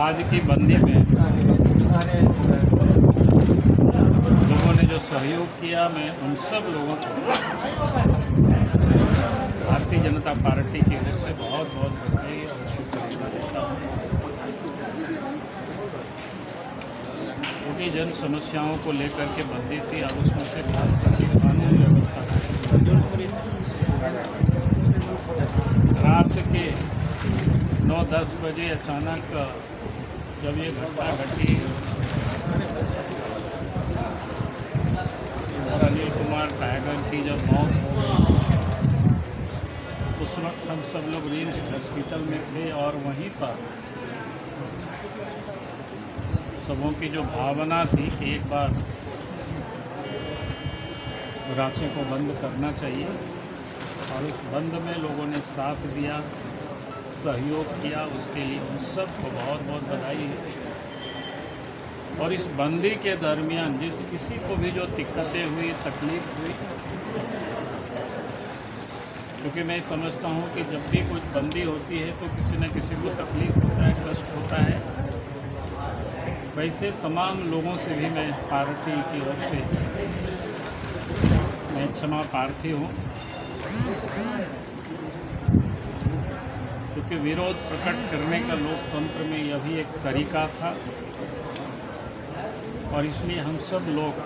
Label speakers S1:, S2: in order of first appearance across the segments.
S1: आज की बंदी में लोगों ने जो सहयोग किया, मैं उन सब लोगों को भारतीय जनता पार्टी की ओर से बहुत बहुत बधाई और शुभकामनाएं देता हूँ, क्योंकि जन समस्याओं को लेकर के बंदी थी और उसमें से खास करके कानून व्यवस्था रात के 9-10 बजे अचानक जब ये घटना घटी और अनिल कुमार टाइगर की जब मौत हो गई, उस वक्त हम सब लोग रिम्स हॉस्पिटल में थे और वहीं पर सबों की जो भावना थी कि एक बार रांची को बंद करना चाहिए, और उस बंद में लोगों ने साथ दिया, सहयोग किया, उसके लिए उन सब को बहुत बहुत बधाई है। और इस बंदी के दरमियान जिस किसी को भी जो दिक्कतें हुई, तकलीफ हुई, क्योंकि मैं समझता हूँ कि जब भी कुछ बंदी होती है तो किसी न किसी को तकलीफ होता है, कष्ट होता है। वैसे तमाम लोगों से भी मैं पार्टी की ओर से मैं क्षमा प्रार्थी हूँ, क्योंकि विरोध प्रकट करने का लोकतंत्र में यह भी एक तरीका था। और इसलिए हम सब लोग,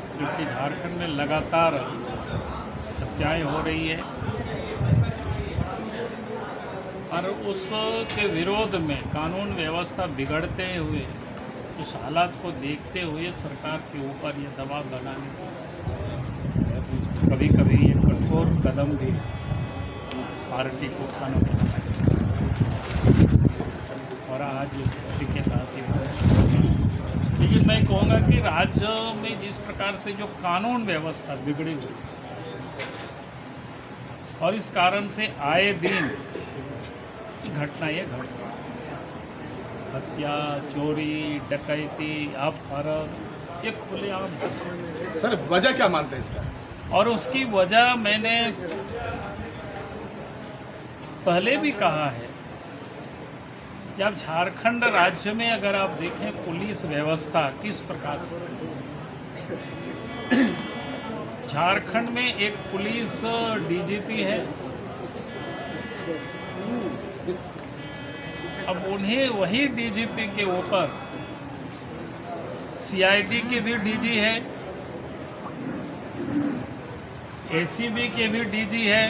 S1: क्योंकि झारखंड में लगातार हत्याएं हो रही है, और उसके विरोध में कानून व्यवस्था बिगड़ते हुए, उस हालात को देखते हुए सरकार के ऊपर ये दबाव बनाने की कभी कभी ये कठोर कदम भी पार्टी को उठाना पड़ता है। और आज उसी के तहत ही, लेकिन मैं कहूँगा कि राज्य में जिस प्रकार से जो कानून व्यवस्था बिगड़ी हुई, और इस कारण से आए दिन घटना ये घट रहा है, हत्या, चोरी, डकैती, अपहरण, ये खुलेआम।
S2: सर वजह क्या मानते हैं इसका?
S1: और उसकी वजह मैंने पहले भी कहा है कि अब झारखंड राज्य में अगर आप देखें पुलिस व्यवस्था किस प्रकार से, झारखंड में एक पुलिस डीजीपी है, अब उन्हें वही डीजीपी के ऊपर सीआईडी के भी डीजी है, एसीबी के भी डीजी है,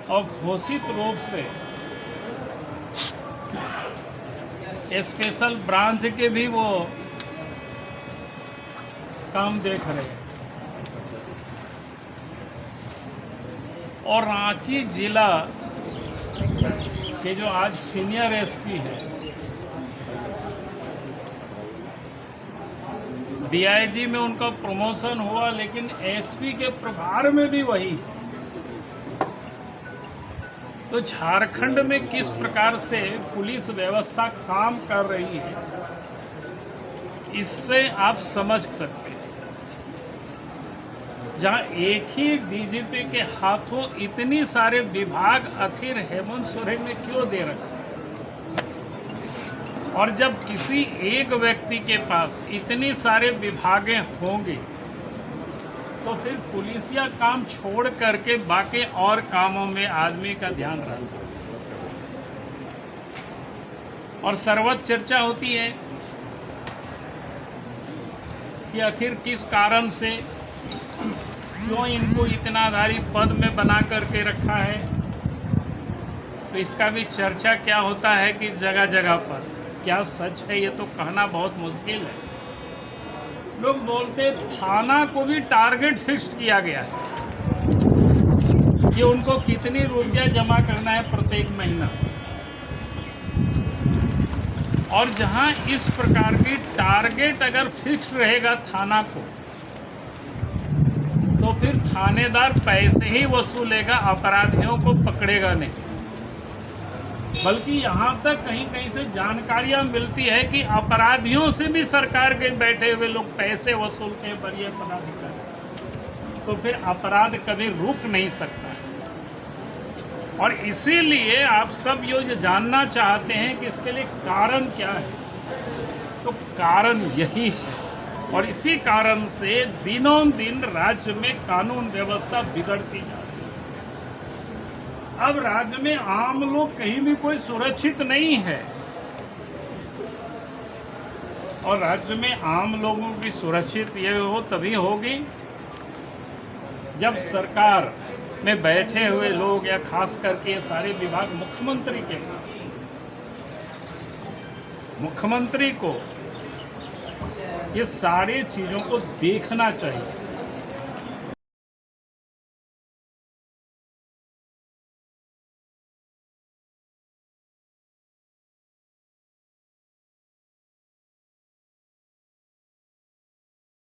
S1: और घोषित रूप से स्पेशल ब्रांच के भी वो काम देख रहे हैं। और रांची जिला के जो आज सीनियर एसपी है, डीआईजी में उनका प्रमोशन हुआ, लेकिन एसपी के प्रभार में भी वही। तो झारखंड में किस प्रकार से पुलिस व्यवस्था काम कर रही है, इससे आप समझ सकते हैं। जहां एक ही डीजीपी के हाथों इतनी सारे विभाग आखिर हेमंत सोरेन ने क्यों दे रखा, और जब किसी एक व्यक्ति के पास इतनी सारे विभागें होंगे तो फिर पुलिसिया काम छोड़ करके बाकी और कामों में आदमी का ध्यान रहता है। और सर्वत्र चर्चा होती है कि आखिर किस कारण से, क्यों इनको इतना आधारी पद में बना करके रखा है। तो इसका भी चर्चा क्या होता है कि जगह जगह पर क्या सच है ये तो कहना बहुत मुश्किल है। लोग बोलते थाना को भी टारगेट फिक्स किया गया है कि उनको कितनी रुपया जमा करना है प्रत्येक महीना, और जहां इस प्रकार की टारगेट अगर फिक्स रहेगा थाना को, तो फिर थानेदार पैसे ही वसूलेगा, अपराधियों को पकड़ेगा नहीं। बल्कि यहाँ तक कहीं कहीं से जानकारियाँ मिलती है कि अपराधियों से भी सरकार के बैठे हुए लोग पैसे वसूलते हैं बड़े पदाधिकारी, तो फिर अपराध कभी रुक नहीं सकता। और इसीलिए आप सब ये जानना चाहते हैं कि इसके लिए कारण क्या है। तो कारण यही है, और इसी कारण से दिनों दिन राज्य में कानून व्यवस्था बिगड़ती जा रही है। अब राज्य में आम लोग कहीं भी कोई सुरक्षित नहीं है, और राज्य में आम लोगों की सुरक्षित ये हो तभी होगी जब सरकार में बैठे हुए लोग, या खास करके ये सारे विभाग मुख्यमंत्री के पास, मुख्यमंत्री को ये सारी चीज़ों को देखना चाहिए।